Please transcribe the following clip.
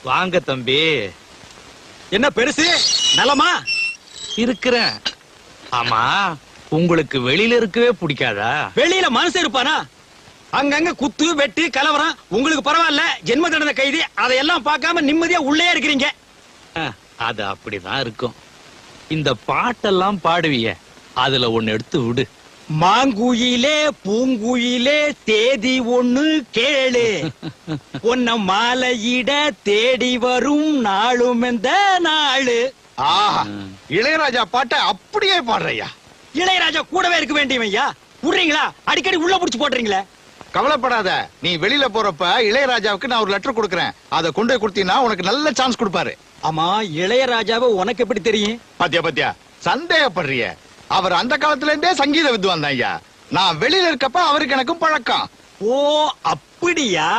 வாங்க தம்பி. என்ன பெருசு நலமா இருக்கிறேன். ஆமா, உங்களுக்கு வெளியில இருக்கவே பிடிக்காதா? வெளியில மனசு இருப்பானா? அங்கங்க குத்து வெட்டு கலவரம். உங்களுக்கு பரவாயில்ல, ஜென்ம தண்டனை கைதி. அதையெல்லாம் பார்க்காம நிம்மதியா உள்ளே இருக்கிறீங்க. அது அப்படிதான் இருக்கும். இந்த பாட்டெல்லாம் பாடுவிய, அதுல ஒண்ணு எடுத்து விடு. மாங்குயிலே பூங்குயிலே தேதி ஒண்ணு கேளு, பொன்ன மாலையிட தேடி வரும் நாளும் எந்த நாளு. ஆஹா, இளையராஜா பாட்டை அப்படியே பாடுறையா. இளையராஜா கூடவே இருக்க வேண்டியவன் ஐயா. விடுறீங்களா? அடிக்கடி உள்ள புடிச்சு போடுறீங்களே. கவலைப்படாத, நீ வெளியில போறப்ப இளையராஜாவுக்கு நான் ஒரு லெட்டர் கொடுக்கறேன். அதை கொண்டு போய் கொடுத்தீங்கன்னா உனக்கு நல்ல சான்ஸ் கொடுப்பாரு. ஆமா, இளையராஜாவை உனக்கு எப்படி தெரியும்? பாத்தியா பாத்தியா, சந்தேகப்படுறிய. அவர் அந்த காலத்துல இருந்தே சங்கீத வித்வான் தான் ஐயா. நான் வெளியில இருக்கப்ப அவருக்கு எனக்கும் பழக்கம். ஓ அப்படியா?